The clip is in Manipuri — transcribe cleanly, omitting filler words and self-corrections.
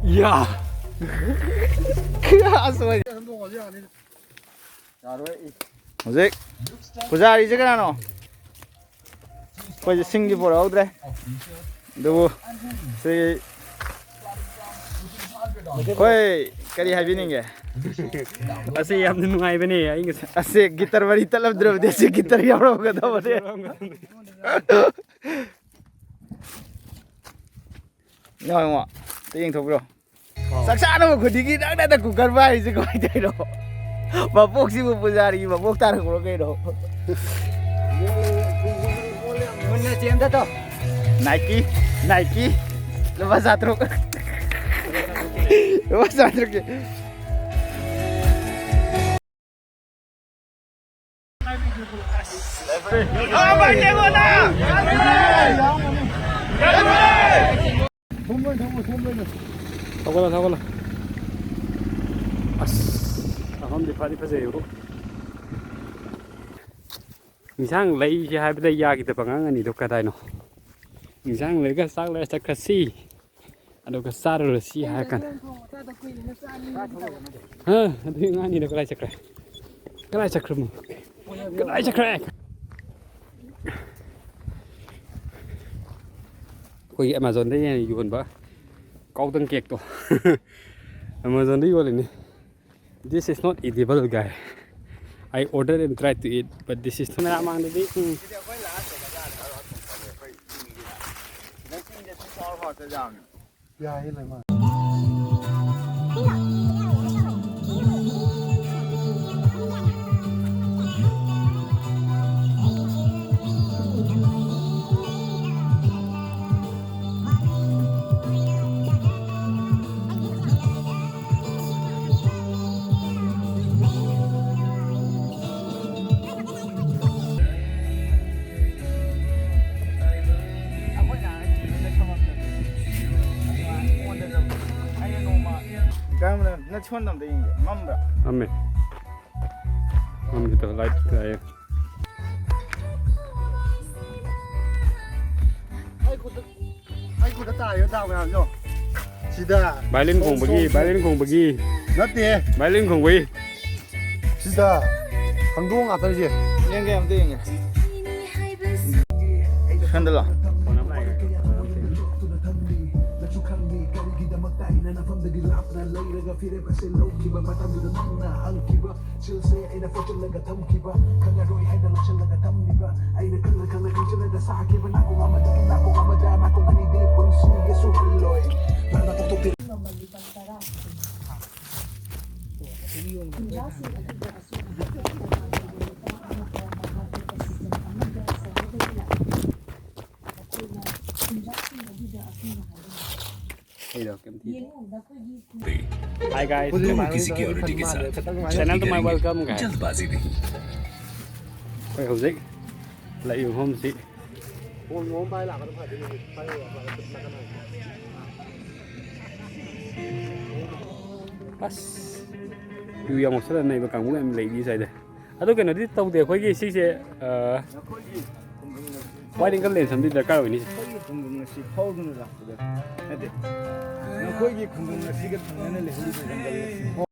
이야. asal Zik, pujari je kana no? Koi singi pora udre. Dubu, si, koi kari habi ninge. Asih yang nungai bani ya ingat. Asik gitar bari talab dro desi gitar ya bro kata bade. Nhoi ngọ, tiếng thuộc bro. Sắc xa nó mà khổ đi đang đã cũng cần vai chứ có ai đâu. Mà bốc xí một giờ đi mà bốc ta được một cái đâu. Muốn nghe chém thế đâu. Nike. Lepas satu. Lepas satu ke. Abang dia mana? 타고라. 아스, 파리 파세요. 인상 레이 하이브다 야기다 방안이 독가다이노. 인상 레가 싹레 사카시. 아도가 사르시 하간. 등안이 레가 사크레. 그라이 사크르무. 그라이 사크레. 거기 Amazon đấyอยู่บนบ่câu tăng kiệt to Amazon đấy gọi là this is not edible guy I ordered and tried to eat but this is not mang đấy nó chôn nằm đấy mâm rồi. Mâm thì lại cái. Ai cũng đã tải ở đâu nào rồi. Chỉ đã. Bài lên cùng bagi. Nó tiền. Bài lên cùng bagi. Chỉ đã. Hàng đuông à tới gì? Nghe em tiếng nhỉ. Khăn được rồi. Hi guys, की सिक्योरिटी के साथ channel to my welcome guys. जल्दबाजी नहीं Quay hậu dịch lại dùng hôm gì Ngốm bay là phải đi bay là cái này. Pas dù yang một số lần này mà càng muốn em lấy đi rồi đấy. Tôi cái nó đi tàu thì khối gì xí xe quay đến cái lên xong đi là cao rồi nhỉ. 거기 궁금한 시계 통에는 레벨이